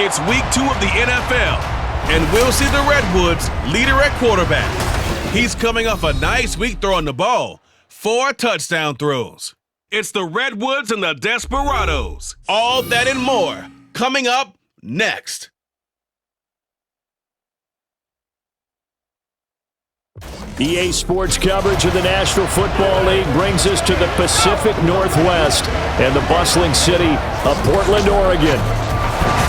It's week 2 of the NFL, and we'll see the Redwoods leader at quarterback. He's coming off a nice week throwing the ball. 4 touchdown throws. It's the Redwoods and the Desperados. All that and more coming up next. EA Sports coverage of the National Football League brings us to the Pacific Northwest and the bustling city of Portland, Oregon.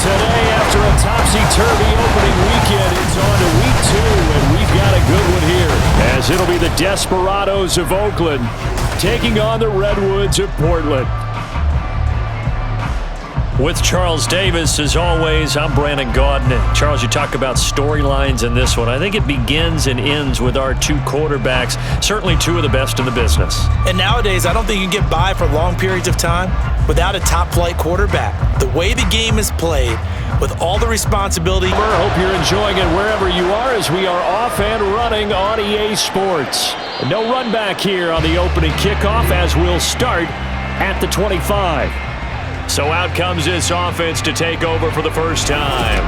Today, after a topsy-turvy opening weekend, it's on to week 2, and we've got a good one here, as it'll be the Desperados of Oakland taking on the Redwoods of Portland. With Charles Davis, as always, I'm Brandon Gaudin. Charles, you talk about storylines in this one. I think it begins and ends with our 2 quarterbacks, certainly 2 of the best in the business. And nowadays, I don't think you can get by for long periods of time without a top-flight quarterback. The way the game is played, with all the responsibility. Hope you're enjoying it wherever you are as we are off and running on EA Sports. No run back here on the opening kickoff as we'll start at the 25. So out comes this offense to take over for the first time.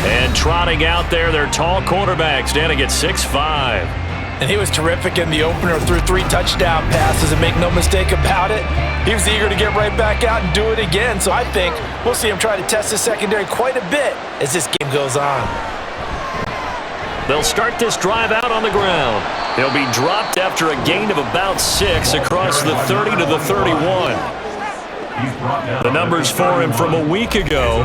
And trotting out there, their tall quarterbacks standing at 6'5". And he was terrific in the opener, threw 3 touchdown passes, and make no mistake about it, he was eager to get right back out and do it again. So I think we'll see him try to test his secondary quite a bit as this game goes on. They'll start this drive out on the ground. He'll be dropped after a gain of about 6 across the 30 to the 31. The numbers for him from a week ago: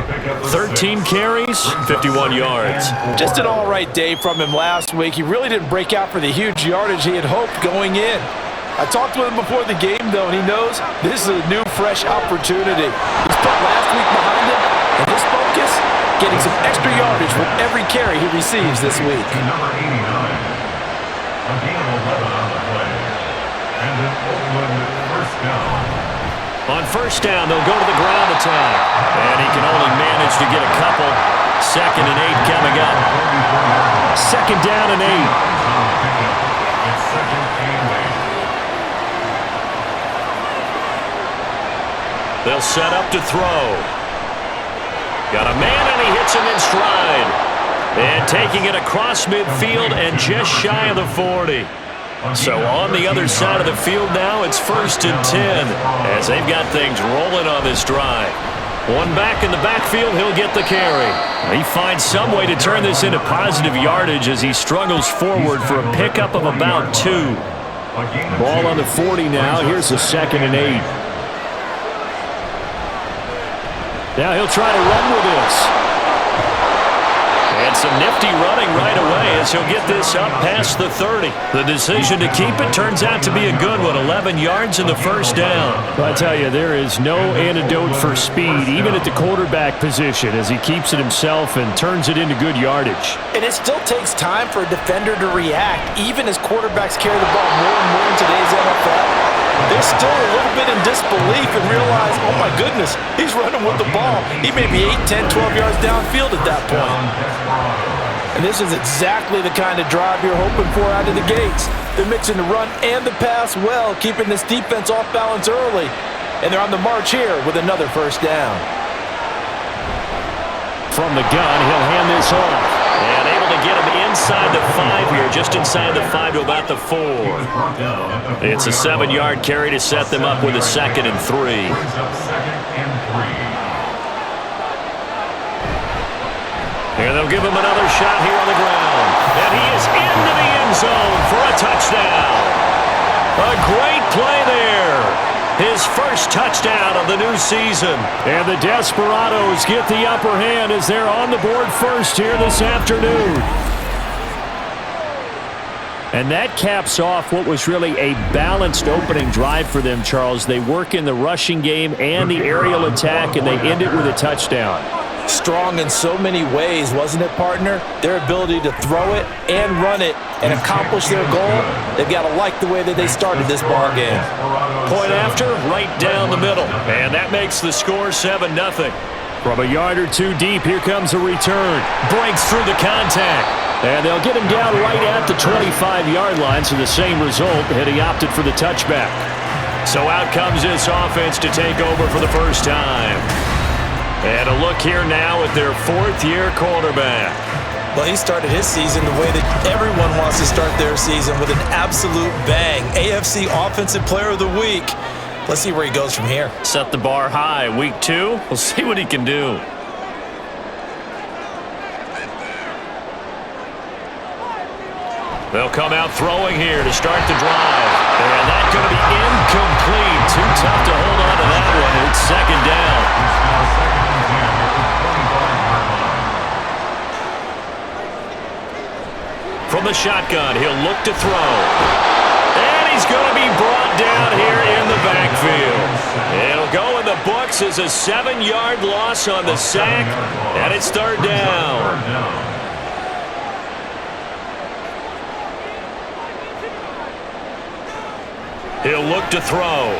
13 carries, 51 yards. Just an all-right day from him last week. He really didn't break out for the huge yardage he had hoped going in. I talked with him before the game, though, and he knows this is a new, fresh opportunity. He's put last week behind him, and his focus, getting some extra yardage with every carry he receives this week. Number 89, a gain of 11 on the play, and an Oakland first down. On first down, they'll go to the ground attack. And he can only manage to get a couple. 2nd and 8 coming up. 2nd down and 8. It's 2nd and 8. They'll set up to throw. Got a man, and he hits him in stride. And taking it across midfield and just shy of the 40. So on the other side of the field now, it's 1st and 10 as they've got things rolling on this drive. One back in the backfield, he'll get the carry. He finds some way to turn this into positive yardage as he struggles forward for a pickup of about 2. Ball on the 40 now. Here's the 2nd and 8. Now he'll try to run with this. And some nifty running right away as he'll get this up past the 30. The decision to keep it turns out to be a good one. 11 yards in the first down. I tell you, there is no antidote for speed, even at the quarterback position, as he keeps it himself and turns it into good yardage. And it still takes time for a defender to react, even as quarterbacks carry the ball more and more in today's NFL. They're still a little bit in disbelief and realize, oh my goodness, he's running with the ball. He may be 8, 10, 12 yards downfield at that point. And this is exactly the kind of drive you're hoping for out of the gates. They're mixing the run and the pass well, keeping this defense off balance early. And they're on the march here with another first down. From the gun, he'll hand this off. And able to get him inside the 5 here, just inside the 5 to about the 4. It's a 7-yard carry to set them up with a 2nd and 3. Here they'll give him another shot here on the ground. And he is into the end zone for a touchdown. A great play there. His first touchdown of the new season. And the Desperados get the upper hand as they're on the board first here this afternoon. And that caps off what was really a balanced opening drive for them, Charles. They work in the rushing game and the aerial attack, and they end it with a touchdown. Strong in so many ways, wasn't it, partner? Their ability to throw it and run it and accomplish their goal, they've got to like the way that they started this ball game. Point after, right down the middle. And that makes the score 7-0. From a yard or 2 deep, here comes a return. Breaks through the contact. And they'll get him down right at the 25-yard line, so the same result, had he opted for the touchback. So out comes this offense to take over for the first time. And And a look here now at their fourth-year quarterback. Well, he started his season the way that everyone wants to start their season, with an absolute bang. AFC Offensive Player of the Week. Let's see where he goes from here. Set the bar high. Week 2, we'll see what he can do. They'll come out throwing here to start the drive. And that's going to be incomplete. Too tough to hold on to that one. It's second down. From the shotgun, he'll look to throw. And he's going to be brought down here in the backfield. It'll go in the books as a 7-yard loss on the sack. And it's third down. He'll look to throw.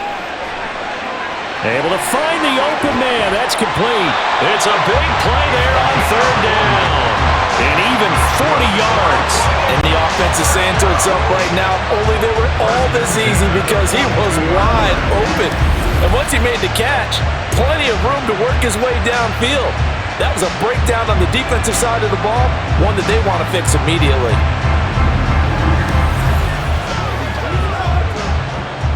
Able to find the open man. That's complete. It's a big play there on third down. And even 40 yards. And the offense is saying to itself right now, only they were all this easy because he was wide open. And once he made the catch, plenty of room to work his way downfield. That was a breakdown on the defensive side of the ball, one that they want to fix immediately.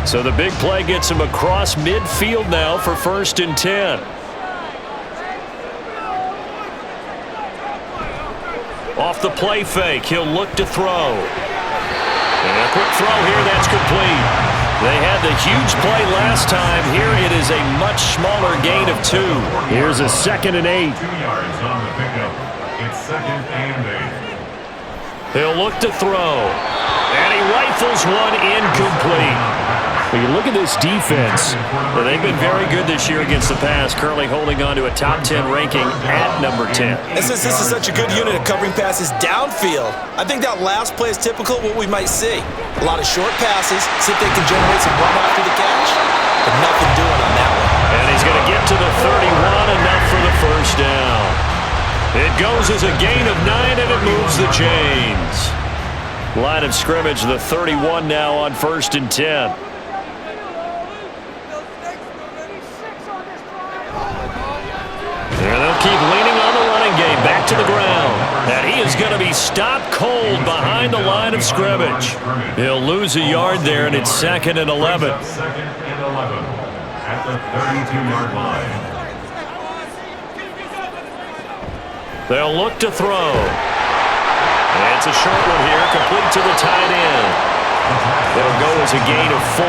So the big play gets him across midfield now for 1st and 10. Off the play fake, he'll look to throw. And a quick throw here, that's complete. They had the huge play last time. Here it is a much smaller gain of 2. Here's a 2nd and 8. 2 yards on the pickup. It's 2nd and 8. He'll look to throw. And he rifles one incomplete. When you look at this defense, they've been very good this year against the pass, currently holding on to a top 10 ranking at number 10. And since this is such a good unit of covering passes downfield, I think that last play is typical of what we might see. A lot of short passes, see if they can generate some run after the catch, but nothing doing on that one. And he's going to get to the 31, enough for the first down. It goes as a gain of 9, and it moves the chains. Line of scrimmage, the 31 now on 1st and 10. And they'll keep leaning on the running game, back to the ground. And he is going to be stopped cold behind the line of scrimmage. He'll lose a yard there, and it's 2nd and 11. 2nd and 11 at the 32-yard line. They'll look to throw. And it's a short one here, complete to the tight end. It'll go as a gain of 4.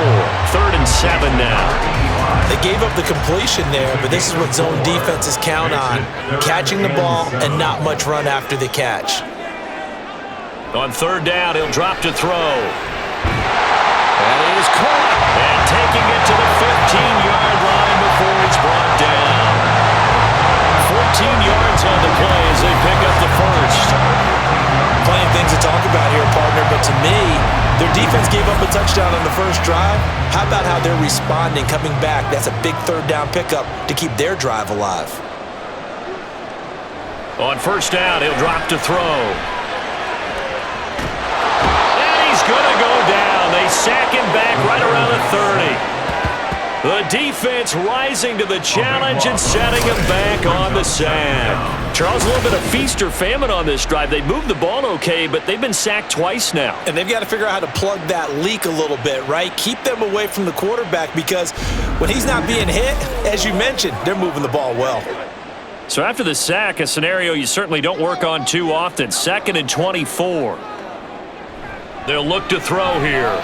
3rd and 7 now. They gave up the completion there, but this is what zone defenses count on. Catching the ball and not much run after the catch. On 3rd down, he'll drop to throw. And he is caught. And taking it to the 15-yard line before he's brought down. 14 yards on the play as they pick up the first. Plenty of things to talk about here, partner, but to me, their defense gave up a touchdown on the first drive. How about how they're responding, coming back? That's a big 3rd down pickup to keep their drive alive. On 1st down, he'll drop to throw. And he's going to go down. They sack him back right around the 30. The defense rising to the challenge and setting him back on the sack. Charles, a little bit of feast or famine on this drive. They moved the ball okay, but they've been sacked twice now. And they've got to figure out how to plug that leak a little bit, right? Keep them away from the quarterback, because when he's not being hit, as you mentioned, they're moving the ball well. So after the sack, a scenario you certainly don't work on too often. 2nd and 24. They'll look to throw here.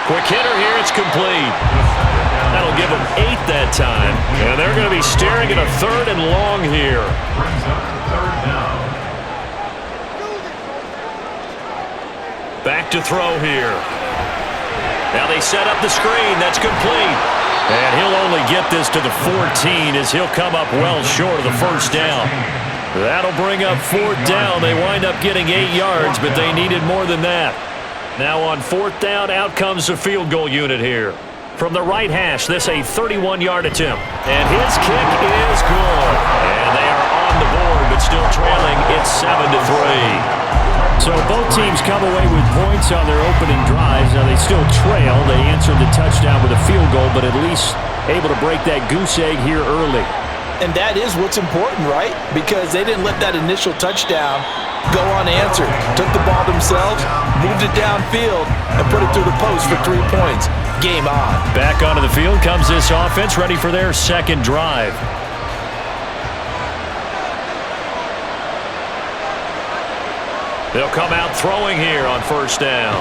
Quick hitter here, it's complete. That'll give them 8 that time. And they're going to be staring at a 3rd and long here. Brings up 3rd down. Back to throw here. Now they set up the screen. That's complete. And he'll only get this to the 14 as he'll come up well short of the first down. That'll bring up 4th down. They wind up getting 8 yards, but they needed more than that. Now on 4th down, out comes the field goal unit here. From the right hash, this a 31-yard attempt. And his kick is good. And they are on the board, but still trailing. It's 7-3. So both teams come away with points on their opening drives. Now they still trail. They answered the touchdown with a field goal, but at least able to break that goose egg here early. And that is what's important, right? Because they didn't let that initial touchdown go unanswered. Took the ball themselves, moved it downfield, and put it through the post for 3 points. Game on. Back onto the field comes this offense, ready for their second drive. They'll come out throwing here on first down.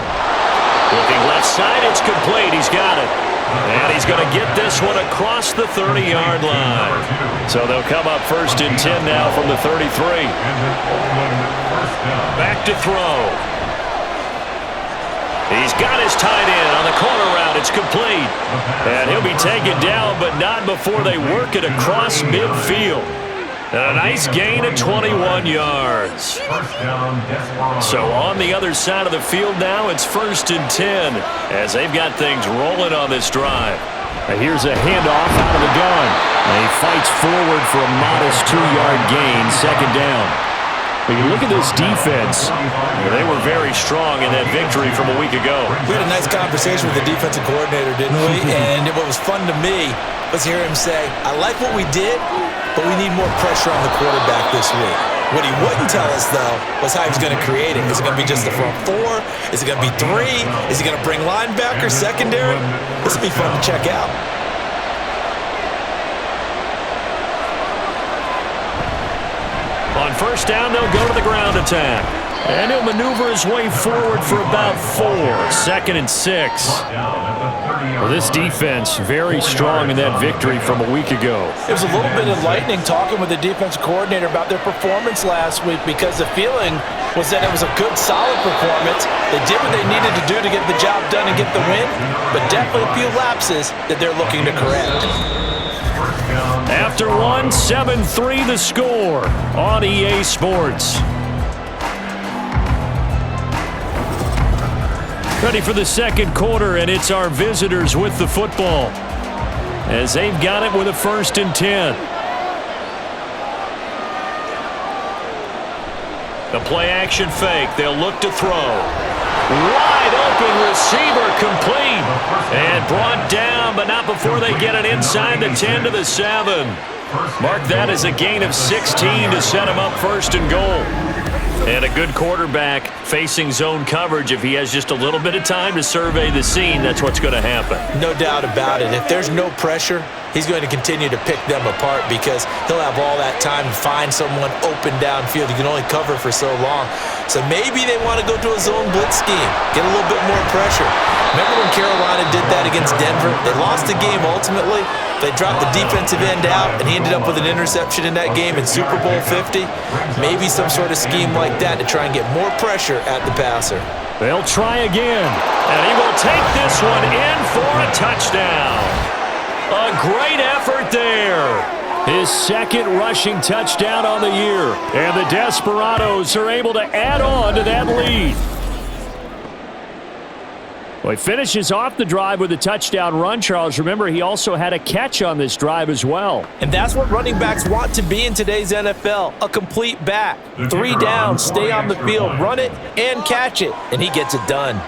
Looking left side, it's complete. He's got it. And he's going to get this one across the 30-yard line. So they'll come up 1st and 10 now from the 33. Back to throw. He's got his tight end on the corner route. It's complete. And he'll be taken down, but not before they work it across midfield. And a nice gain of 21 yards. So on the other side of the field now, it's 1st and 10 as they've got things rolling on this drive. And here's a handoff out of the gun. And he fights forward for a modest 2-yard gain, 2nd down. But you look at this defense. They were very strong in that victory from a week ago. We had a nice conversation with the defensive coordinator, didn't we? And what was fun to me was hear him say, I like what we did, but we need more pressure on the quarterback this week. What he wouldn't tell us, though, was how he's going to create it. Is it going to be just the front 4? Is it going to be 3? Is he going to bring linebackers, secondary? This will be fun to check out. On first down, they'll go to the ground attack. And he'll maneuver his way forward for about 4. 2nd and 6. Well, this defense very strong in that victory from a week ago. It was a little bit enlightening talking with the defensive coordinator about their performance last week because the feeling was that it was a good, solid performance. They did what they needed to do to get the job done and get the win, but definitely a few lapses that they're looking to correct. After one, 7-3 the score on EA Sports. Ready for the second quarter, and it's our visitors with the football as they've got it with a 1st and 10. The play action fake. They'll look to throw. Wide open receiver complete. And brought down, but not before they get it inside the 10 to the 7. Mark that as a gain of 16 to set him up 1st and goal. And a good quarterback facing zone coverage. If he has just a little bit of time to survey the scene, that's what's going to happen. No doubt about it. If there's no pressure, he's going to continue to pick them apart because he'll have all that time to find someone open downfield. You can only cover for so long. So maybe they want to go to a zone blitz scheme, get a little bit more pressure. Remember when Carolina did that against Denver? They lost the game ultimately. They dropped the defensive end out, and he ended up with an interception in that game in Super Bowl 50. Maybe some sort of scheme like that to try and get more pressure at the passer. They'll try again, and he will take this one in for a touchdown. A great effort there. His 2nd rushing touchdown on the year. And the Desperados are able to add on to that lead. Well, he finishes off the drive with a touchdown run, Charles. Remember, he also had a catch on this drive as well. And that's what running backs want to be in today's NFL, a complete back. 3 downs, stay on the field, run it, and catch it, and he gets it done.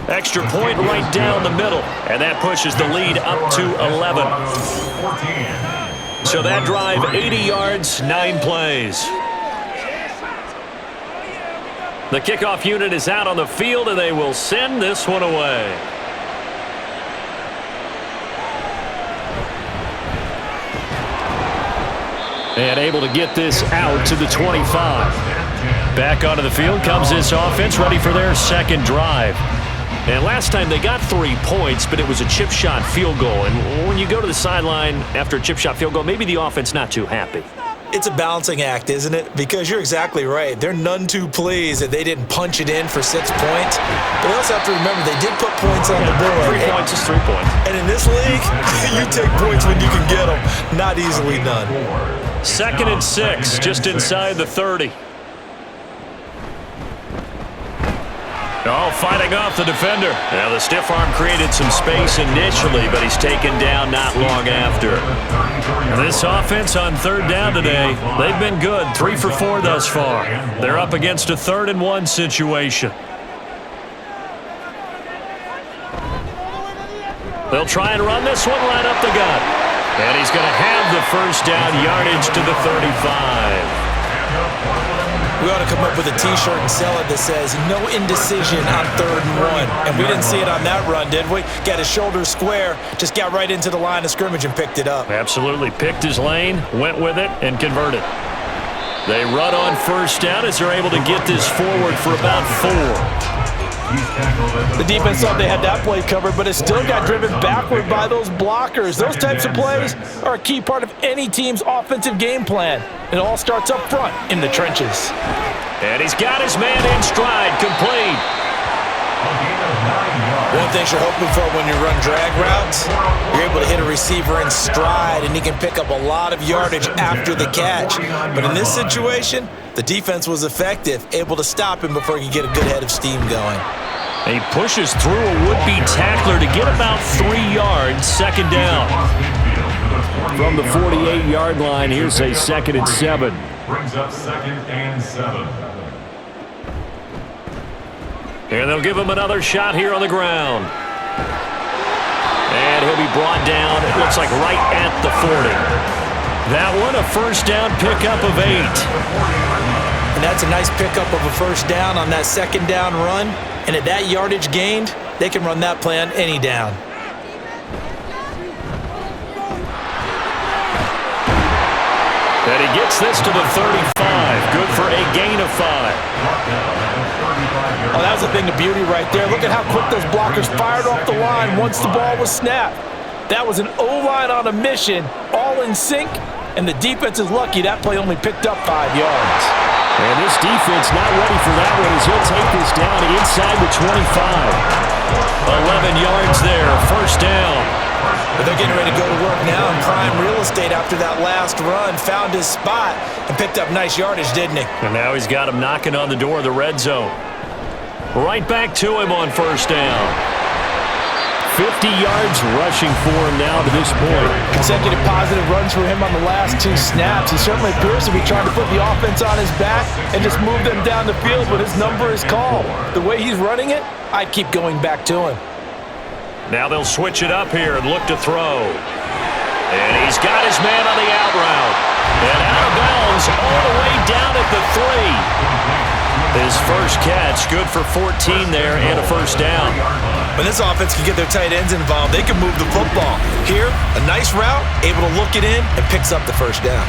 Extra point right down the middle, and that pushes the lead up to 11. So that drive, 80 yards, 9 plays. The kickoff unit is out on the field, and they will send this one away. And able to get this out to the 25. Back onto the field comes this offense, ready for their second drive. And last time they got 3 points, but it was a chip shot field goal. And when you go to the sideline after a chip shot field goal, maybe the offense not too happy. It's a balancing act, isn't it? Because you're exactly right. They're none too pleased that they didn't punch it in for 6 points. But they also have to remember they did put points on the board. 3 points is 3 points. And in this league, you take points when you can get them. Not easily done. 2nd and 6, just inside the 30. Oh, fighting off the defender. Now the stiff arm created some space initially, but he's taken down not long after. This offense on 3rd down today, they've been good. 3 for 4 thus far. They're up against a 3rd and 1 situation. They'll try and run this one right up the gut. And he's going to have the first down, yardage to the 35. We ought to come up with a T-shirt and sell it that says, no indecision on 3rd and 1. And we didn't see it on that run, did we? Got his shoulders square, just got right into the line of scrimmage and picked it up. Absolutely. Picked his lane, went with it, and converted. They run on first down as they're able to get this forward for about 4. The defense thought they had that play covered, but it still got driven backward by those blockers. Those types of plays are a key part of any team's offensive game plan. It all starts up front in the trenches. And he's got his man in stride, complete. One thing you're hoping for when you run drag routes, you're able to hit a receiver in stride, and he can pick up a lot of yardage after the catch. But in this situation, the defense was effective, able to stop him before he could get a good head of steam going. He pushes through a would-be tackler to get about 3 yards, 2nd down. From the 48-yard line, here's a 2nd and 7. Brings up 2nd and 7. And they'll give him another shot here on the ground. And he'll be brought down, it looks like right at the 40. That one, a first down pickup of 8. And that's a nice pickup of a first down on that 2nd down run. And at that yardage gained, they can run that play on any down. And he gets this to the 35. Good for a gain of 5. Oh, that was a thing of beauty right there. Look at how quick those blockers fired off the line once the ball was snapped. That was an O-line on a mission, all in sync, and the defense is lucky that play only picked up 5 yards. And this defense not ready for that one as he'll take this down inside the 25. 11 yards there, first down. But they're getting ready to go to work now in prime real estate after that last run. Found his spot and picked up nice yardage, didn't he? And now he's got him knocking on the door of the red zone. Right back to him on first down. 50 yards rushing for him now to this point. Consecutive positive runs for him on the last 2 snaps. He certainly appears to be trying to put the offense on his back and just move them down the field, but his number is called. The way he's running it, I'd keep going back to him. Now they'll switch it up here and look to throw. And he's got his man on the out route. And out of bounds all the way down at the 3. His first catch, good for 14 there and a first down. When this offense can get their tight ends involved, they can move the football. Here, a nice route, able to look it in, and picks up the first down.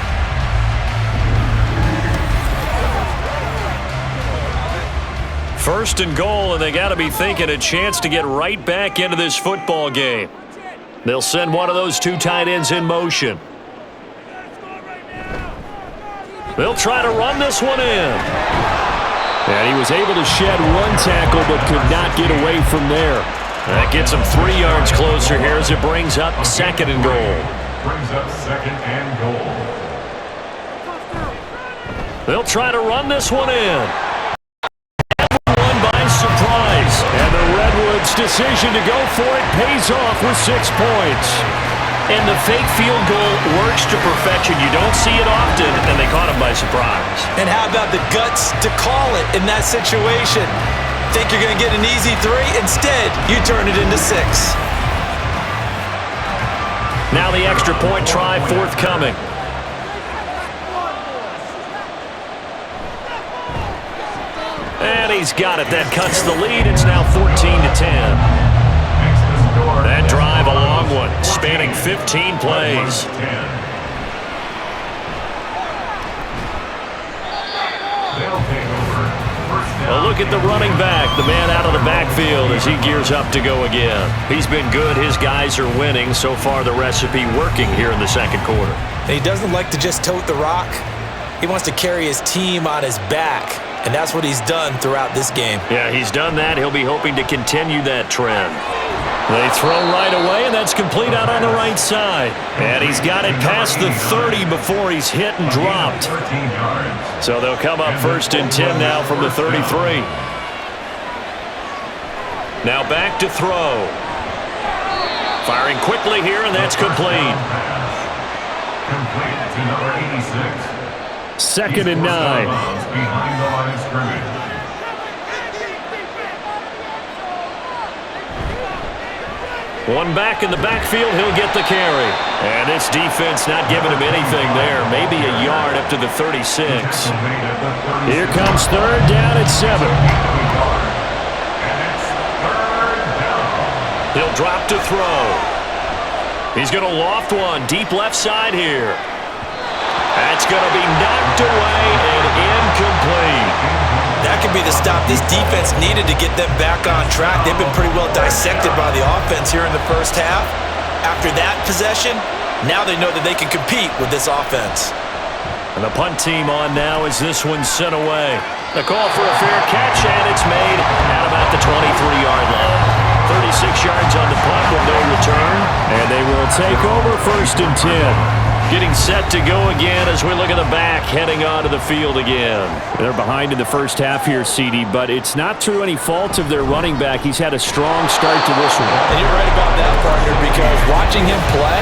First and goal, and they got to be thinking a chance to get right back into this football game. They'll send one of those 2 tight ends in motion. They'll try to run this one in. And he was able to shed 1 tackle but could not get away from there. That gets him 3 yards closer here as it brings up 2nd and goal. Brings up 2nd and goal. They'll try to run this one in. Everyone by surprise. And the Redwoods' decision to go for it pays off with 6 points. And the fake field goal works to perfection. You don't see it often, and they caught him by surprise. And how about the guts to call it in that situation? Think you're going to get an easy 3? Instead, you turn it into 6. Now the extra point try forthcoming. And he's got it. That cuts the lead. It's now 14-10. That drive, a long one, spanning 15 plays. Well, look at the running back, the man out of the backfield as he gears up to go again. He's been good. His guys are winning. So far, the recipe working here in the 2nd quarter. And he doesn't like to just tote the rock. He wants to carry his team on his back, and that's what he's done throughout this game. Yeah, he's done that. He'll be hoping to continue that trend. They throw right away, and that's complete out on the right side. And he's got it past the 30 before he's hit and dropped. So they'll come up 1st and 10 now from the 33. Now back to throw. Firing quickly here, and that's complete. Complete to number 86. 2nd and 9. Behind the line of scrimmage. One back in the backfield, he'll get the carry. And this defense not giving him anything there. Maybe a yard up to the 36. Here comes third down at 7. He'll drop to throw. He's going to loft one deep left side here. That's going to be knocked away and incomplete. That could be the stop this defense needed to get them back on track. They've been pretty well dissected by the offense here in the first half. After that possession, now they know that they can compete with this offense. And the punt team on now as this one's sent away. The call for a fair catch, and it's made at about the 23-yard line. 36 yards on the punt with no return. And they will take over 1st and 10. Getting set to go again as we look at the back, heading onto the field again. They're behind in the first half here, CD, but it's not through any fault of their running back. He's had a strong start to this one. And you're right about that, partner, because watching him play,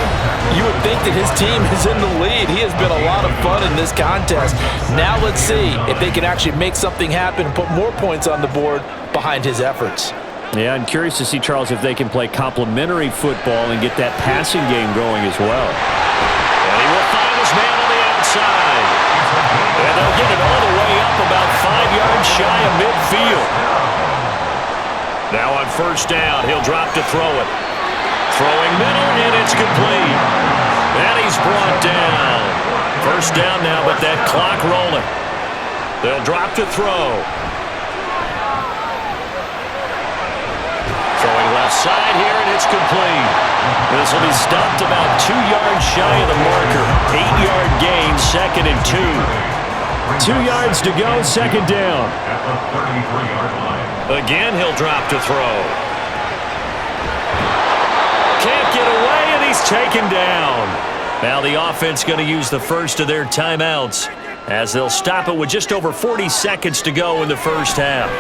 you would think that his team is in the lead. He has been a lot of fun in this contest. Now let's see if they can actually make something happen and put more points on the board behind his efforts. Yeah, I'm curious to see, Charles, if they can play complementary football and get that passing game going as well. And he will find his man on the outside. And they'll get it all the way up about 5 yards shy of midfield. Now on 1st down, he'll drop to throw it. Throwing middle, and it's complete. And he's brought down. 1st down now, but that clock rolling. They'll drop to throw. Throwing left side here, and it's complete. This will be stopped about 2 yards shy of the marker. 8-yard gain, 2nd and 2. 2 yards to go, 2nd down. Again, he'll drop to throw. Can't get away, and he's taken down. Now the offense going to use the first of their timeouts as they'll stop it with just over 40 seconds to go in the first half.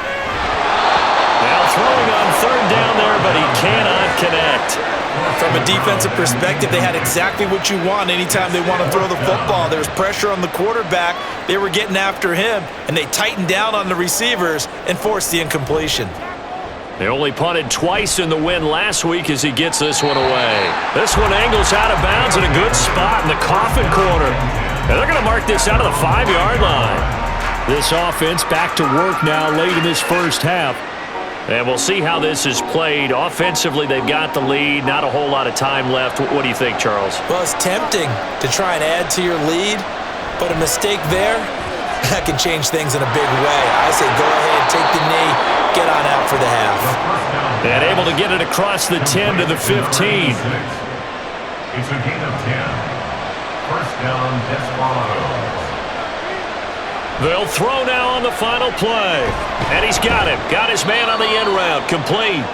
Now throwing on 3rd down there, but he cannot connect. From a defensive perspective, they had exactly what you want anytime they want to throw the football. There was pressure on the quarterback. They were getting after him, and they tightened down on the receivers and forced the incompletion. They only punted twice in the win last week as he gets this one away. This one angles out of bounds in a good spot in the coffin corner. And they're going to mark this out of the 5-yard line. This offense back to work now late in this first half. And we'll see how this is played. Offensively, they've got the lead. Not a whole lot of time left. What do you think, Charles? Well, it's tempting to try and add to your lead, but a mistake there, that can change things in a big way. I say go ahead, take the knee, get on out for the half. And able to get it across the 10 to the 15. It's a gain of 10. 1st down, Desperados. They'll throw now on the final play. And he's got him. Got his man on the end route. Complete.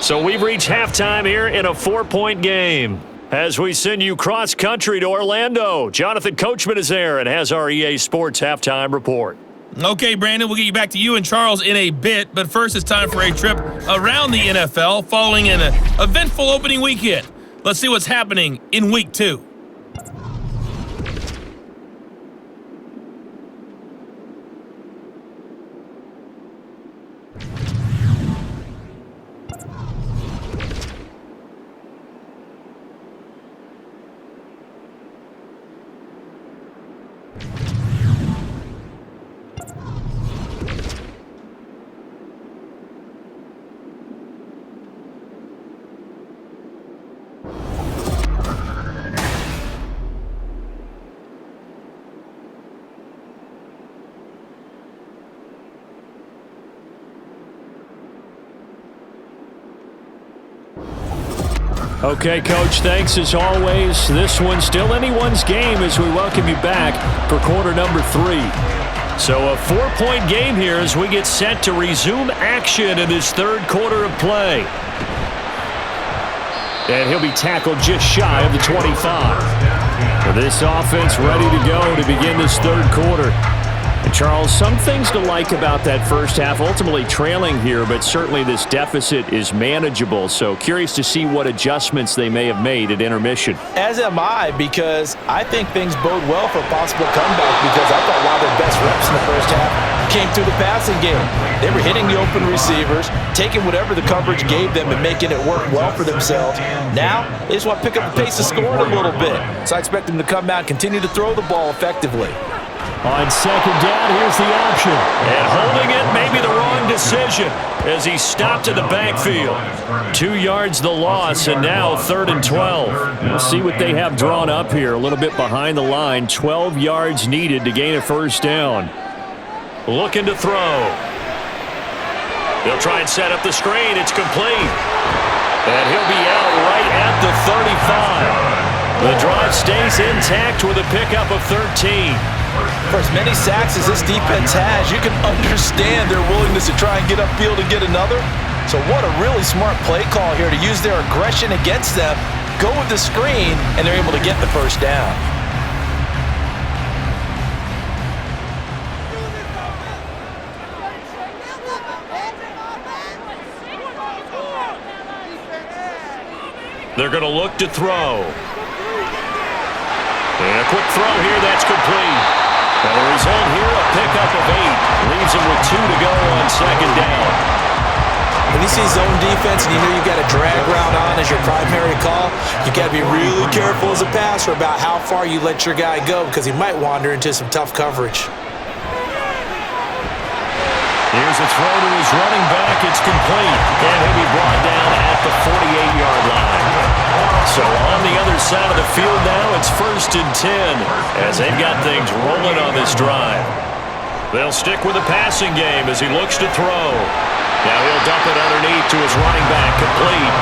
So we've reached halftime here in a 4-point game. As we send you cross-country to Orlando, Jonathan Coachman is there and has our EA Sports halftime report. Okay, Brandon, we'll get you back to you and Charles in a bit, but first it's time for a trip around the NFL following an eventful opening weekend. Let's see what's happening in Week 2. Okay, Coach, thanks as always. This one's still anyone's game as we welcome you back for quarter number 3. So a 4-point game here as we get set to resume action in this 3rd quarter of play. And he'll be tackled just shy of the 25. This offense ready to go to begin this 3rd quarter. And Charles, some things to like about that first half, ultimately trailing here, but certainly this deficit is manageable. So curious to see what adjustments they may have made at intermission. As am I, because I think things bode well for a possible comeback, because I thought a lot of their best reps in the first half came through the passing game. They were hitting the open receivers, taking whatever the coverage gave them and making it work well for themselves. Now, they just want to pick up the pace of scoring a little bit. So I expect them to come out and continue to throw the ball effectively. On second down, here's the option. And holding it may be the wrong decision as he stopped in the backfield. 2 yards the loss, and now 3rd and 12. We'll see what they have drawn up here. A little bit behind the line. 12 yards needed to gain a first down. Looking to throw. They'll try and set up the screen. It's complete. And he'll be out right at the 35. The drive stays intact with a pickup of 13. For as many sacks as this defense has, you can understand their willingness to try and get upfield and get another. So what a really smart play call here to use their aggression against them, go with the screen, and they're able to get the first down. They're going to look to throw. And a quick throw here, that's complete. And the result here, a pickup of 8. Leaves him with 2 to go on second down. When you see zone defense and you know you've got a drag route on as your primary call, you've got to be really careful as a passer about how far you let your guy go because he might wander into some tough coverage. Here's a throw to his running back. It's complete. And he'll be brought down at the 48-yard line. So on the other side of the field now, it's 1st and 10 as they've got things rolling on this drive. They'll stick with the passing game as he looks to throw. Now he'll dump it underneath to his running back, complete.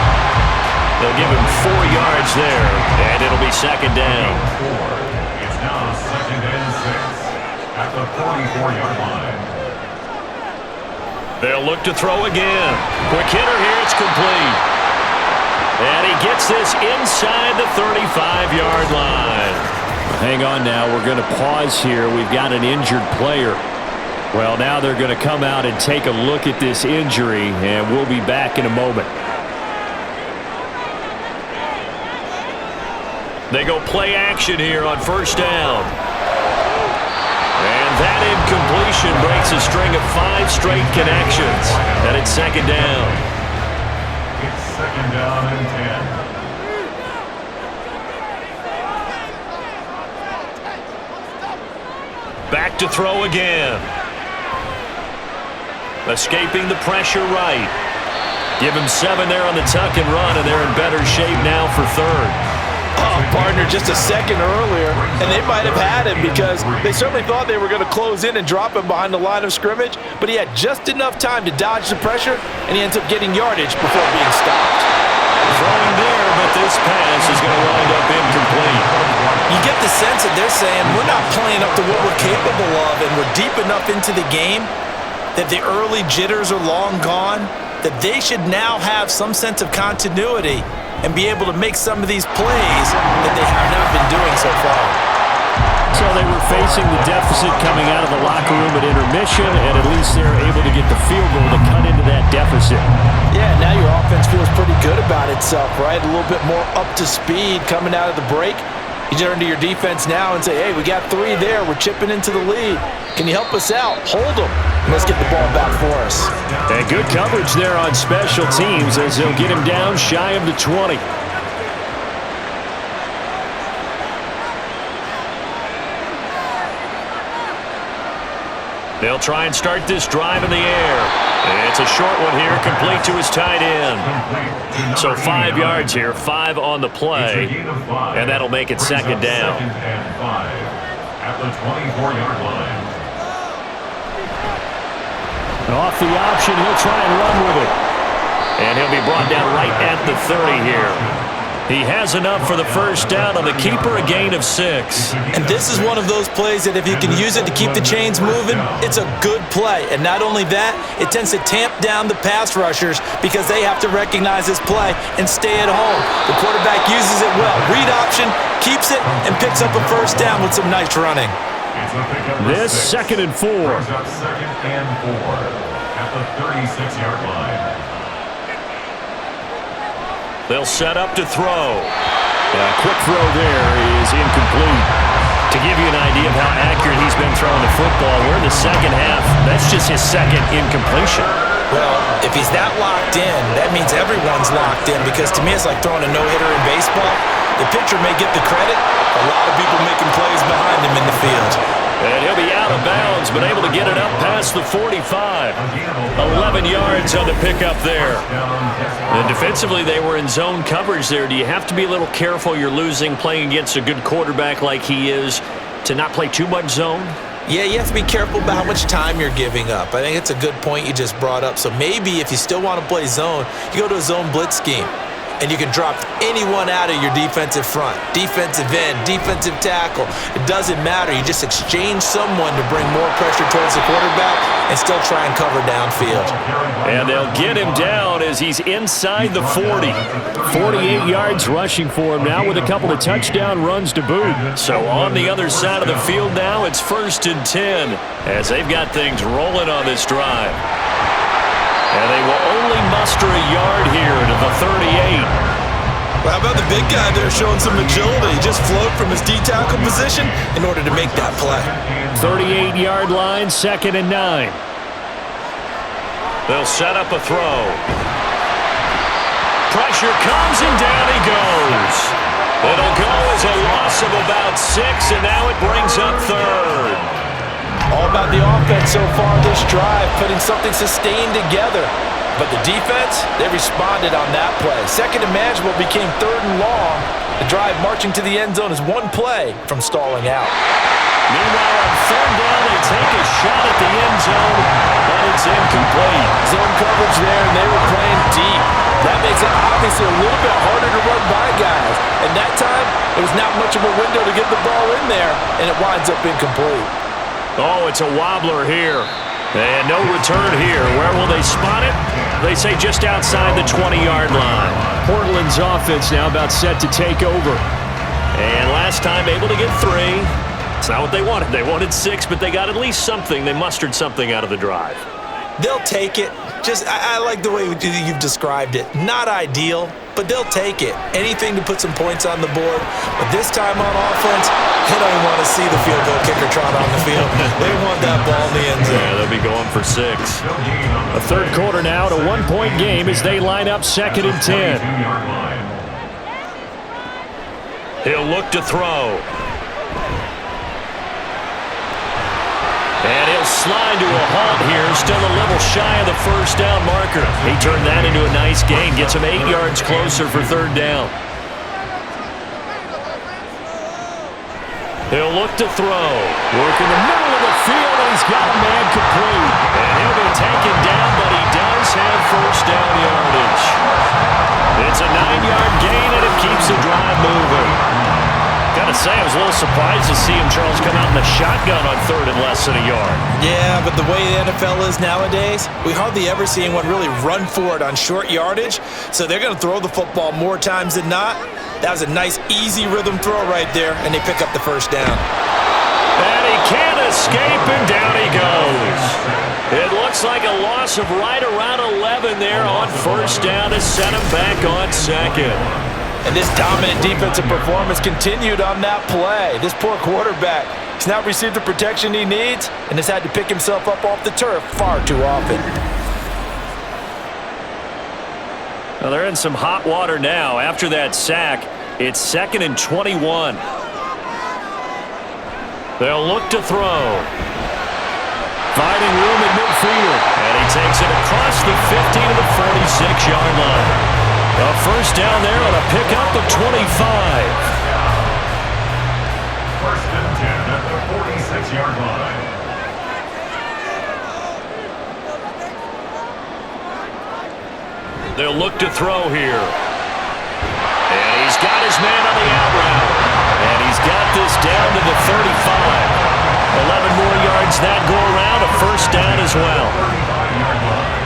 They'll give him 4 yards there, and it'll be second down. It's now 2nd and 6 at the 44-yard line. They'll look to throw again. Quick hitter here, it's complete. And he gets this inside the 35-yard line. Hang on now. We're going to pause here. We've got an injured player. Well, now they're going to come out and take a look at this injury, and we'll be back in a moment. They go play action here on first down. And that incompletion breaks a string of 5 straight connections. And it's second down. It's 2nd down and 10. Back to throw again. Escaping the pressure right. Give him 7 there on the tuck and run, and they're in better shape now for 3rd. Oh, partner, just a second earlier, and they might have had him because they certainly thought they were going to close in and drop him behind the line of scrimmage, but he had just enough time to dodge the pressure, and he ends up getting yardage before being stopped. Throwing there, but this pass is going to wind up incomplete. You get the sense that they're saying we're not playing up to what we're capable of, and we're deep enough into the game that the early jitters are long gone, that they should now have some sense of continuity and be able to make some of these plays that they have not been doing so far. So they were facing the deficit coming out of the locker room at intermission, and at least they're able to get the field goal to cut into that deficit. Yeah, now your offense feels pretty good about itself, right? A little bit more up to speed coming out of the break. You turn to your defense now and say, hey, we got 3 there. We're chipping into the lead. Can you help us out? Hold them. Let's get the ball back for us. And good coverage there on special teams as they'll get him down shy of the 20. They'll try and start this drive in the air. And it's a short one here, complete to his tight end. So 5 yards here, 5 on the play, and that'll make it second down. At the 24-yard line. Off the option, he'll try and run with it. And he'll be brought down right at the 30 here. He has enough for the first down on the keeper, a gain of 6. And this is one of those plays that if you can use it to keep the chains moving, it's a good play. And not only that, it tends to tamp down the pass rushers because they have to recognize this play and stay at home. The quarterback uses it well. Read option, keeps it, and picks up a first down with some nice running. This 2nd and 4. 2nd and 4 at the 36-yard line. They'll set up to throw. A quick throw there is incomplete. To give you an idea of how accurate he's been throwing the football, we're in the second half. That's just his second incompletion. Well, if he's that locked in, that means everyone's locked in, because to me it's like throwing a no-hitter in baseball. The pitcher may get the credit, a lot of people making plays behind him in the field. And he'll be out of bounds, but able to get it up past the 45. 11 yards on the pickup there. And defensively, they were in zone coverage there. Do you have to be a little careful you're losing playing against a good quarterback like he is to not play too much zone? Yeah, you have to be careful about how much time you're giving up. I think it's a good point you just brought up. So maybe if you still want to play zone, you go to a zone blitz scheme. And you can drop anyone out of your defensive front, defensive end, defensive tackle. It doesn't matter. You just exchange someone to bring more pressure towards the quarterback and still try and cover downfield. And they'll get him down as he's inside the 40. 48 yards rushing for him now with a couple of touchdown runs to boot. So on the other side of the field now, it's 1st and 10 as they've got things rolling on this drive. And they will only muster a yard here to the 38. Well, how about the big guy there showing some agility? He just float from his D-tackle position in order to make that play. 38-yard line, 2nd and 9. They'll set up a throw. Pressure comes and down he goes. It'll go as a loss of about 6, and now it brings up 3rd. All about the offense so far this drive, putting something sustained together. But the defense, they responded on that play. 2nd and manageable became 3rd and long. The drive marching to the end zone is one play from stalling out. Meanwhile, on 3rd down, they take a shot at the end zone, but it's incomplete. Zone coverage there, and they were playing deep. That makes it obviously a little bit harder to run by guys. And that time, it was not much of a window to get the ball in there, and it winds up incomplete. Oh, it's a wobbler here. And no return here. Where will they spot it? They say just outside the 20-yard line. Portland's offense now about set to take over. And last time able to get 3. It's not what they wanted. They wanted 6, but they got at least something. They mustered something out of the drive. They'll take it. I like the way you've described it. Not ideal, but they'll take it. Anything to put some points on the board. But this time on offense, they don't want to see the field goal kicker trot on the field. They want that ball in the end zone. Yeah, they'll be going for 6. A 3rd quarter now, at a 1-point game as they line up 2nd and 10. He'll look to throw. And he'll slide to a halt here, still a little shy of the 1st down marker. He turned that into a nice gain, gets him 8 yards closer for 3rd down. He'll look to throw. Work in the middle of the field, and he's got a man complete. And he'll be taken down, but he does have 1st down yardage. It's a 9-yard gain, and it keeps the drive moving. Gotta say, I was a little surprised to see him, Charles, come out in the shotgun on 3rd and less than a yard. Yeah, but the way the NFL is nowadays, we hardly ever see anyone really run for it on short yardage. So they're going to throw the football more times than not. That was a nice, easy rhythm throw right there, and they pick up the 1st down. And he can't escape, and down he goes. It looks like a loss of right around 11 there on 1st down to set him back on 2nd. And this dominant defensive performance continued on that play. This poor quarterback has not received the protection he needs and has had to pick himself up off the turf far too often. Well, they're in some hot water now. After that sack, it's 2nd and 21. They'll look to throw. Finding room at midfield. And he takes it across the 50 to the 46-yard line. A 1st down there on a pickup of 25. 1st and 10 at the 46-yard line. They'll look to throw here. And he's got his man on the out route. And he's got this down to the 35. 11 more yards that go around, a 1st down as well. 35-yard line.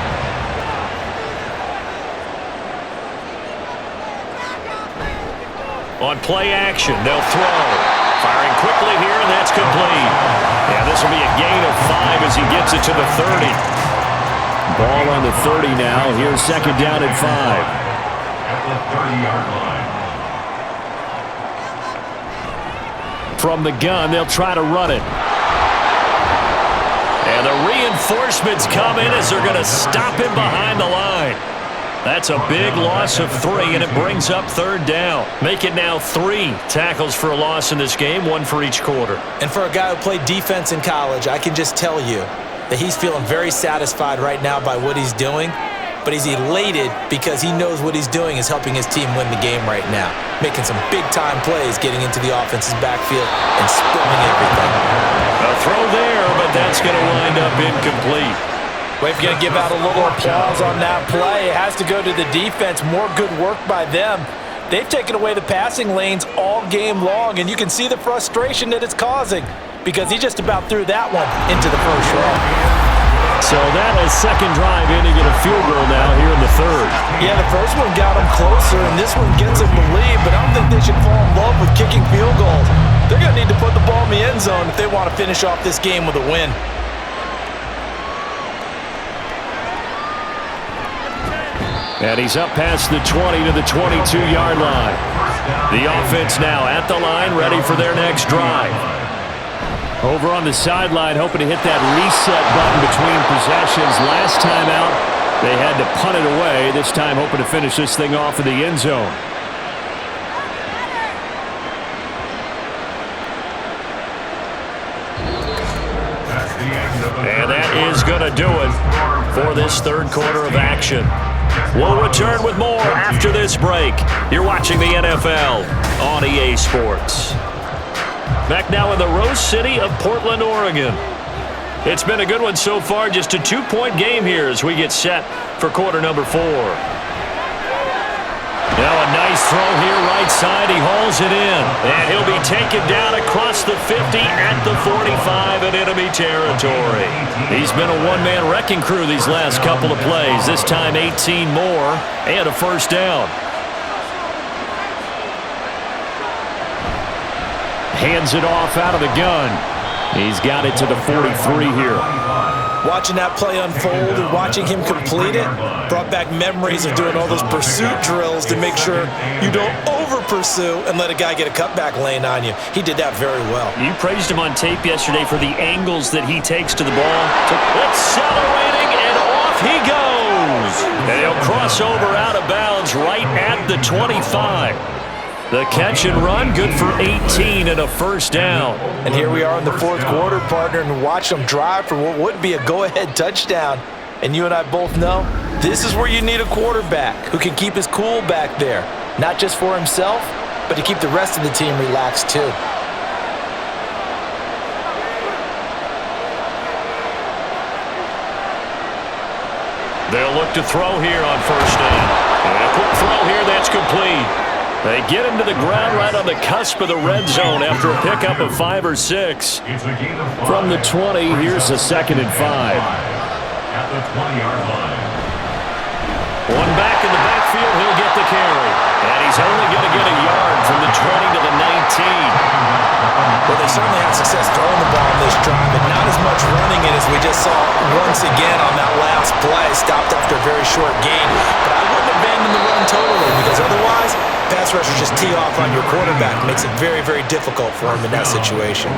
On play action, they'll throw. Firing quickly here, and that's complete. Yeah, this will be a gain of 5 as he gets it to the 30. Ball on the 30 now. Here's 2nd down and 5. At the 30-yard line. From the gun, they'll try to run it. And the reinforcements come in as they're going to stop him behind the line. That's a big loss of 3, and it brings up 3rd down. Make it now 3 tackles for a loss in this game, 1 for each quarter. And for a guy who played defense in college, I can just tell you that he's feeling very satisfied right now by what he's doing. But he's elated because he knows what he's doing is helping his team win the game right now. Making some big-time plays, getting into the offense's backfield and spilling everything. A throw there, but that's going to wind up incomplete. Well, if you're going to give out a little applause on that play, it has to go to the defense. More good work by them. They've taken away the passing lanes all game long, and you can see the frustration that it's causing because he just about threw that one into the first row. So that is second drive in to get a field goal now here in the 3rd. Yeah, the first one got them closer, and this one gets them the lead, but I don't think they should fall in love with kicking field goals. They're going to need to put the ball in the end zone if they want to finish off this game with a win. And he's up past the 20 to the 22-yard line. The offense now at the line, ready for their next drive. Over on the sideline, hoping to hit that reset button between possessions. Last time out, they had to punt it away. This time, hoping to finish this thing off in the end zone. And that is going to do it for this 3rd quarter of action. We'll return with more after this break. You're watching the NFL on EA Sports. Back now in the Rose City of Portland, Oregon. It's been a good one so far. Just a 2-point game here as we get set for quarter number 4. Now a nice throw here right side. He hauls it in. And he'll be taken down across the 50 at the 45 in enemy territory. He's been a one-man wrecking crew these last couple of plays. This time 18 more and a first down. Hands it off out of the gun. He's got it to the 43 here. Watching that play unfold and watching him complete it brought back memories of doing all those pursuit drills to make sure you don't over-pursue and let a guy get a cutback lane on you. He did that very well. You praised him on tape yesterday for the angles that he takes to the ball. Accelerating, and off he goes. And he'll cross over out of bounds right at the 25. The catch and run, good for 18 and a first down. And here we are in the 4th quarter, partner, and watch them drive for what would be a go-ahead touchdown. And you and I both know this is where you need a quarterback who can keep his cool back there, not just for himself, but to keep the rest of the team relaxed too. They'll look to throw here on first down. And a quick throw here, that's complete. They get him to the ground right on the cusp of the red zone after a pickup of 5 or 6. From the 20, here's a 2nd and 5. At the 20-yard line. One back in the backfield, he'll get the carry. And he's only going to get a yard from the 20 to the 19. Well, they certainly had success throwing the ball in this drive, but not as much running it as we just saw once again on that last play. Stopped after a very short gain. But I wouldn't abandon the run totally because otherwise, pass rushers just tee off on your quarterback. Makes it very, very difficult for him in that situation.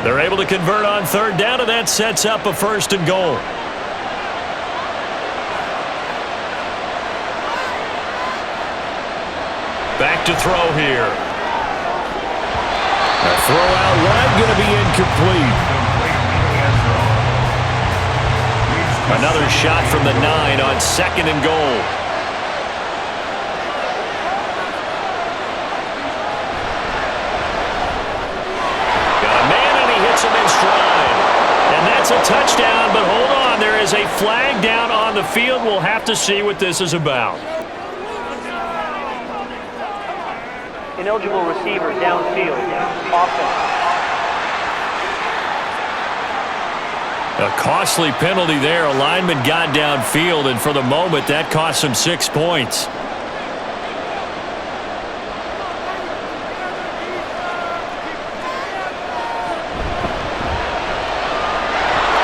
They're able to convert on 3rd down, and that sets up a 1st and goal. Back to throw here. A throw out wide, going to be incomplete. Another shot from the 9 on 2nd and goal. Got a man, and he hits him in stride. And that's a touchdown, but hold on. There is a flag down on the field. We'll have to see what this is about. Ineligible receiver downfield. Offense. A costly penalty there. A lineman got downfield, and for the moment, that cost him 6 points.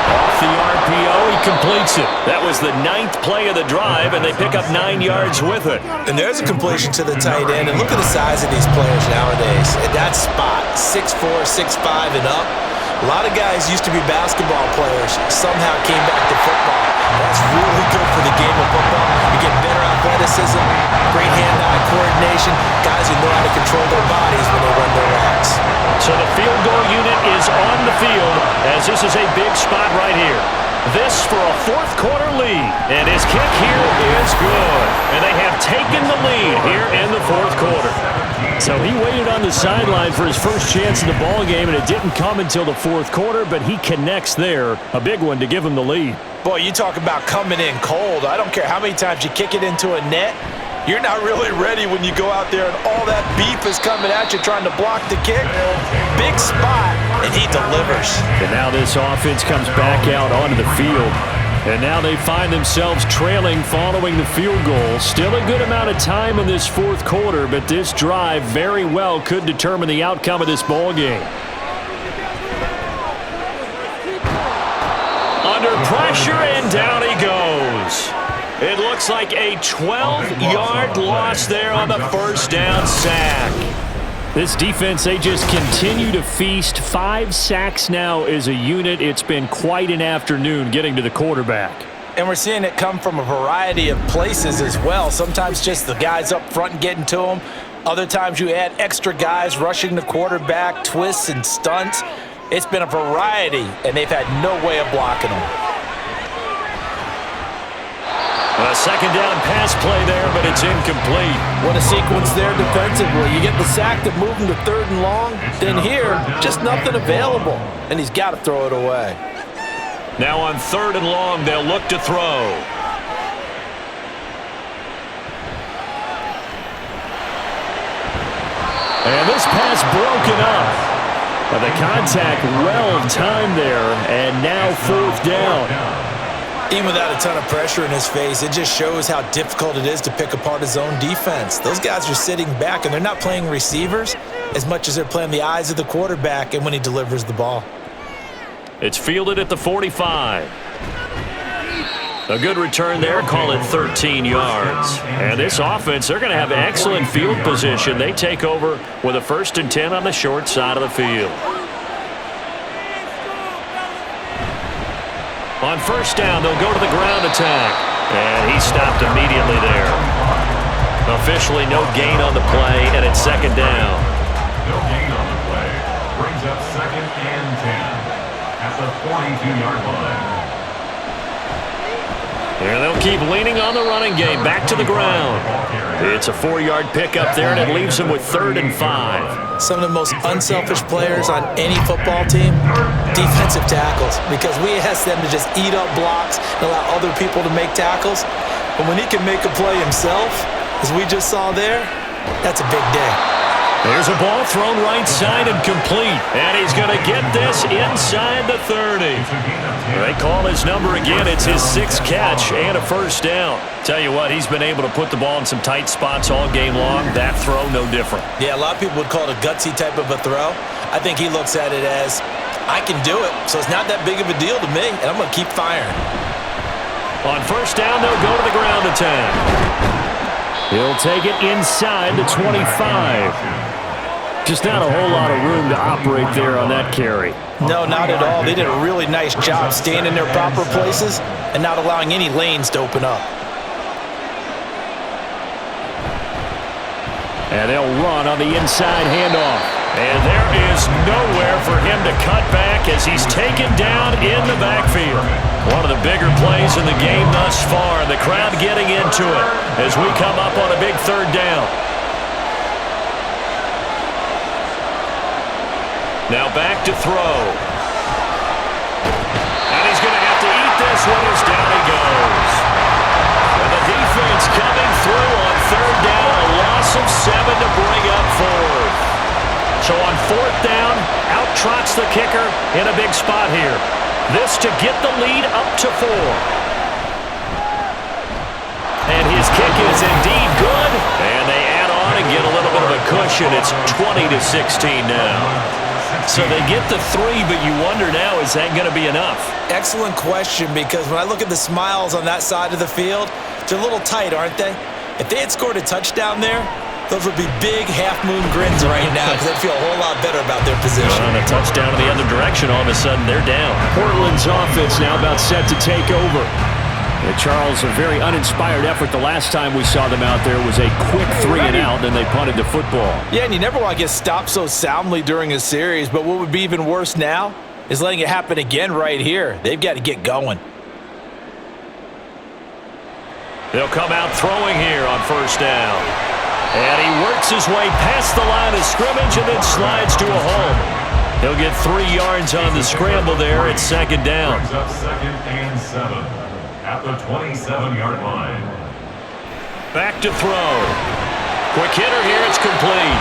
Off the RPO, he completes completes it. That was the 9th play of the drive, and they pick up 9 yards with it. And there's a completion to the tight end. And look at the size of these players nowadays. At that spot, 6'4", 6'5", and up. A lot of guys used to be basketball players, somehow came back to football. That's really good for the game of football. You get better athleticism, great hand-eye coordination, guys who know how to control their bodies when they run their routes. So the field goal unit is on the field as this is a big spot right here. This for a fourth-quarter lead. And his kick here is good. And they have taken the lead here in the fourth quarter. So he waited on the sideline for his first chance in the ball game, and it didn't come until the fourth quarter, but he connects there. A big one to give him the lead. Boy, you talk about coming in cold. I don't care how many times you kick it into a net. You're not really ready when you go out there and all that beef is coming at you trying to block the kick. Big spot, and he delivers. And now this offense comes back out onto the field. And now they find themselves trailing following the field goal. Still a good amount of time in this fourth quarter, but this drive very well could determine the outcome of this ball game. Under pressure, and down he goes. It looks like a 12-yard loss there on the first down sack. This defense, they just continue to feast. 5 sacks now as a unit. It's been quite an afternoon getting to the quarterback. And we're seeing it come from a variety of places as well. Sometimes just the guys up front getting to him. Other times you add extra guys rushing the quarterback, twists and stunts. It's been a variety, and they've had no way of blocking them. A second down pass play there, but it's incomplete. What a sequence there defensively. You get the sack that moved him to 3rd and long. Then here, just nothing available. And he's got to throw it away. Now on 3rd and long, they'll look to throw. And this pass broken up. But the contact well timed there, and now 4th down. Even without a ton of pressure in his face, it just shows how difficult it is to pick apart his own defense. Those guys are sitting back, and they're not playing receivers as much as they're playing the eyes of the quarterback and when he delivers the ball. It's fielded at the 45. A good return there, call it 13 yards. And this offense, they're going to have excellent field position. They take over with a 1st and 10 on the short side of the field. On 1st down, they'll go to the ground attack. And he stopped immediately there. Officially no gain on the play, and it's 2nd down. No gain on the play. Brings up 2nd and 10 at the 42-yard line. And they'll keep leaning on the running game. Back to the ground. It's a 4-yard pickup there, and it leaves them with 3rd and 5. Some of the most unselfish players on any football team, defensive tackles, because we ask them to just eat up blocks and allow other people to make tackles. But when he can make a play himself, as we just saw there, that's a big day. There's a ball thrown right side and complete. And he's going to get this inside the 30. They call his number again. It's his 6th catch and a 1st down. Tell you what, he's been able to put the ball in some tight spots all game long. That throw, no different. Yeah, a lot of people would call it a gutsy type of a throw. I think he looks at it as, I can do it, so it's not that big of a deal to me, and I'm going to keep firing. On 1st down, they'll go to the ground attack. He'll take it inside the 25. Just not a whole lot of room to operate there on that carry. No, not at all. They did a really nice job staying in their proper places and not allowing any lanes to open up. And they'll run on the inside handoff. And there is nowhere for him to cut back as he's taken down in the backfield. One of the bigger plays in the game thus far. The crowd getting into it as we come up on a big 3rd down. Now back to throw. And he's going to have to eat this one as down he goes. And the defense coming through on 3rd down, a loss of 7 to bring up 4th. So on 4th down, out trots the kicker in a big spot here. This to get the lead up to 4. And his kick is indeed good. And they add on and get a little bit of a cushion. It's 20-16 now. So they get the 3, but you wonder now, is that going to be enough? Excellent question, because when I look at the smiles on that side of the field, they're a little tight, aren't they? If they had scored a touchdown there, those would be big half-moon grins right now because they'd feel a whole lot better about their position. On a touchdown in the other direction, all of a sudden they're down. Portland's offense now about set to take over. Yeah, Charles, a very uninspired effort. The last time we saw them out there was a quick 3 and out, then they punted the football. Yeah, and you never want to get stopped so soundly during a series, but what would be even worse now is letting it happen again right here. They've got to get going. They'll come out throwing here on first down. And he works his way past the line of scrimmage and then slides to a home. He'll get 3 yards on the scramble there at second down. Brings up 2nd and 7 at the 27-yard line. Back to throw. Quick hitter here, it's complete.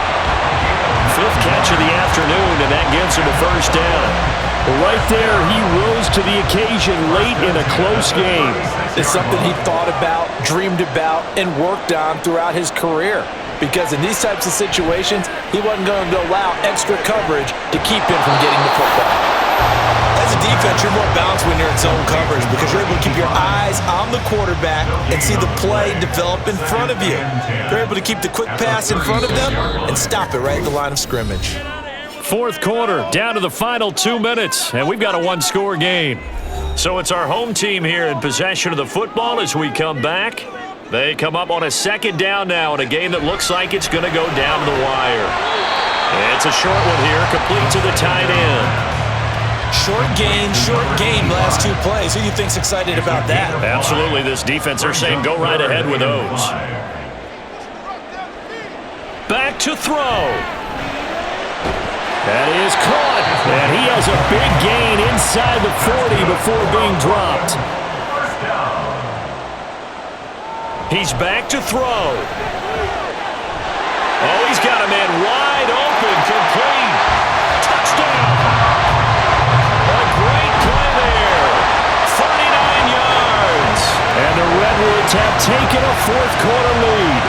5th catch of the afternoon, and that gives him a first down. Right there, he rose to the occasion late in a close game. It's something he thought about, dreamed about, and worked on throughout his career. Because in these types of situations, he wasn't going to allow extra coverage to keep him from getting the football. As a defense, you're more balanced when you're in zone coverage because you're able to keep your eyes on the quarterback and see the play develop in front of you. You're able to keep the quick pass in front of them and stop it right at the line of scrimmage. 4th quarter, down to the final 2 minutes, and we've got a 1-score game. So it's our home team here in possession of the football as we come back. They come up on a 2nd down now in a game that looks like it's going to go down the wire. It's a short one here, complete to the tight end. Short game, last 2 plays. Who do you think's excited about that? Absolutely, this defense, they're saying go right ahead with those. Back to throw. That is caught, and he has a big gain inside the 40 before being dropped. He's back to throw. Oh, he's got a man wide open, complete. Touchdown. A great play there. 39 yards. And the Redwoods have taken a 4th quarter lead.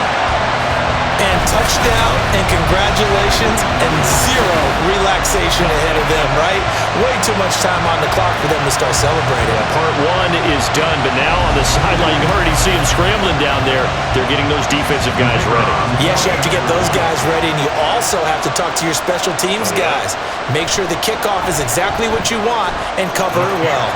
And touchdown and congratulations and 0 relaxation ahead of them, right? Way too much time on the clock for them to start celebrating. Part 1 is done, but now on the sideline, you can already see him scrambling down there. They're getting those defensive guys ready. Yes, you have to get those guys ready, and you also have to talk to your special teams guys. Make sure the kickoff is exactly what you want and cover it well.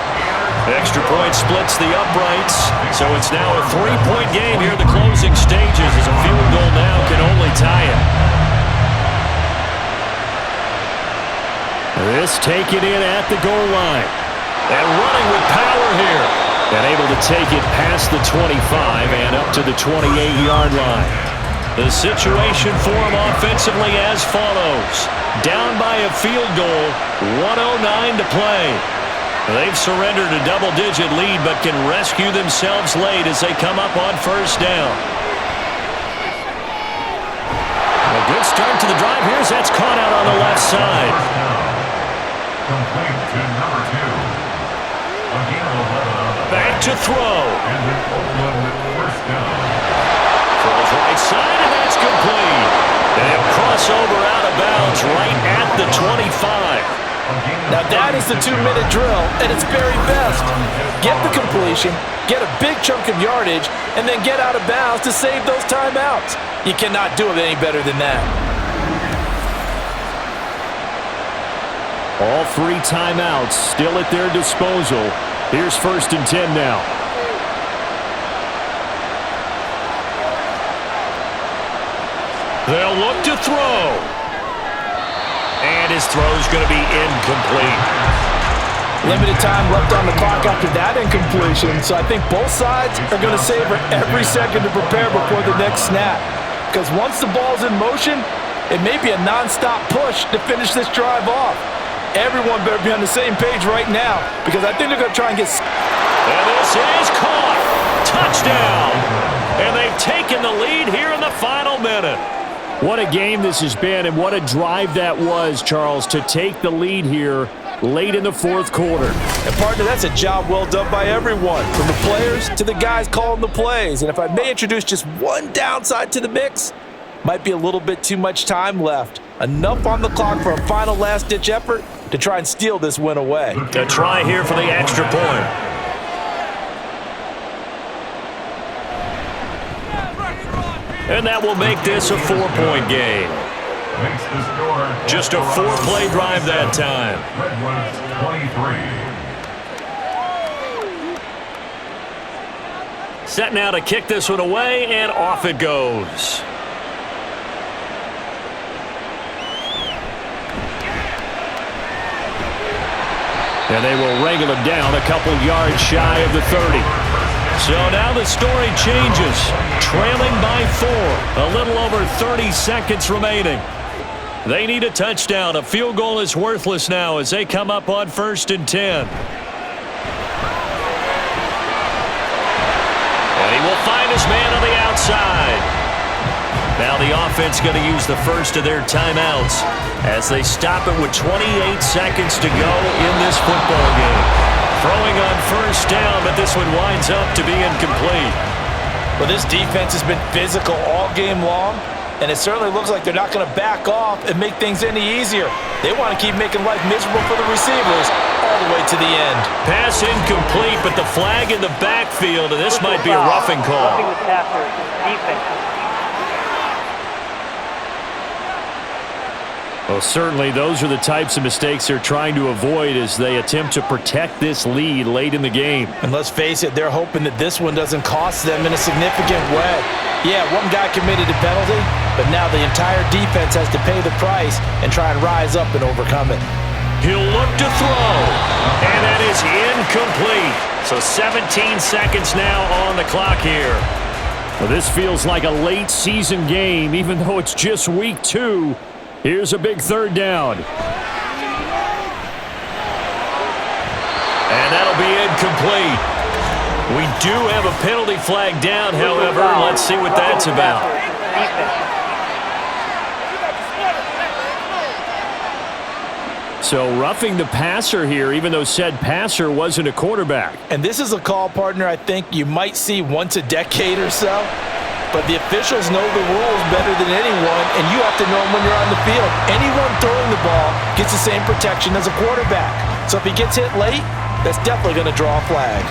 Extra point splits the uprights, so it's now a 3-point game here in the closing stages as a field goal now can only tie it. This taken in at the goal line. And running with power here. And able to take it past the 25 and up to the 28-yard line. The situation for him offensively as follows. Down by a field goal, 1:09 to play. They've surrendered a double-digit lead but can rescue themselves late as they come up on first down. A good start to the drive here as that's caught out on the left side. Complete to number 2. Again, 11 on the Back to throw. and an Oakland first down. Throws right side and that's complete. And he'll cross over out of bounds right at the 25. Now that is the 2-minute drill at its very best. Get the completion, get a big chunk of yardage, and then get out of bounds to save those timeouts. You cannot do it any better than that. All 3 timeouts still at their disposal. Here's 1st and 10 now. They'll look to throw. And his throw's going to be incomplete. Limited time left on the clock after that incompletion, so I think both sides are going to savor every second to prepare before the next snap. Because once the ball's in motion, it may be a non-stop push to finish this drive off. Everyone better be on the same page right now because I think they're going to try and get... And this is caught. Touchdown. And they've taken the lead here in the final minute. What a game this has been, and what a drive that was, Charles, to take the lead here late in the 4th quarter. And partner, that's a job well done by everyone, from the players to the guys calling the plays. And if I may introduce just one downside to the mix, might be a little bit too much time left. Enough on the clock for a final last-ditch effort to try and steal this win away. A try here for the extra point. And that will make this a 4-point game. Makes the score Just a 4-play drive that time. Redwoods 23. Set now to kick this one away, and off it goes. And they will wrangle him down a couple yards shy of the 30. So now the story changes. Trailing by 4. A little over 30 seconds remaining. They need a touchdown. A field goal is worthless now as they come up on 1st and 10. And he will find his man on the outside. Now the offense going to use the first of their timeouts as they stop it with 28 seconds to go in this football game. Throwing on 1st down, but this one winds up to be incomplete. Well, this defense has been physical all game long, and it certainly looks like they're not going to back off and make things any easier. They want to keep making life miserable for the receivers all the way to the end. Pass incomplete, but the flag in the backfield, and this might be a roughing call. Roughing the passer, defense. Well, certainly those are the types of mistakes they're trying to avoid as they attempt to protect this lead late in the game. And let's face it, they're hoping that this one doesn't cost them in a significant way. Yeah, one guy committed a penalty, but now the entire defense has to pay the price and try and rise up and overcome it. He'll look to throw, and that is incomplete. So 17 seconds now on the clock here. Well, this feels like a late season game, even though it's just week 2. Here's a big 3rd down. And that'll be incomplete. We do have a penalty flag down, however. Let's see what that's about. So roughing the passer here, even though said passer wasn't a quarterback. And this is a call, partner, I think you might see once a decade or so. But the officials know the rules better than anyone, and you have to know them when you're on the field. Anyone throwing the ball gets the same protection as a quarterback. So if he gets hit late, that's definitely going to draw a flag.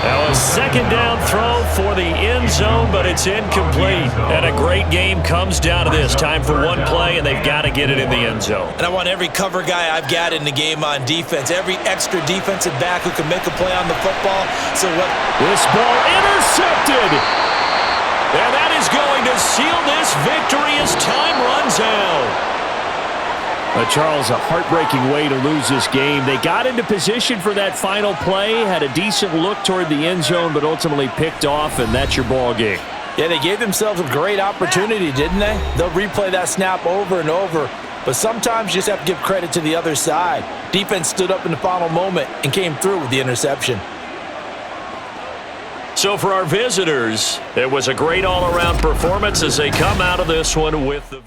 Now a 2nd down throw for the end zone, but it's incomplete. And a great game comes down to this. Time for one play, and they've got to get it in the end zone. And I want every cover guy I've got in the game on defense, every extra defensive back who can make a play on the football. So what? This ball intercepted. And that is going to seal this victory as time runs out. Charles, a heartbreaking way to lose this game. They got into position for that final play, had a decent look toward the end zone, but ultimately picked off, and that's your ball game. Yeah, they gave themselves a great opportunity, didn't they? They'll replay that snap over and over, but sometimes you just have to give credit to the other side. Defense stood up in the final moment and came through with the interception. So for our visitors, it was a great all-around performance as they come out of this one with the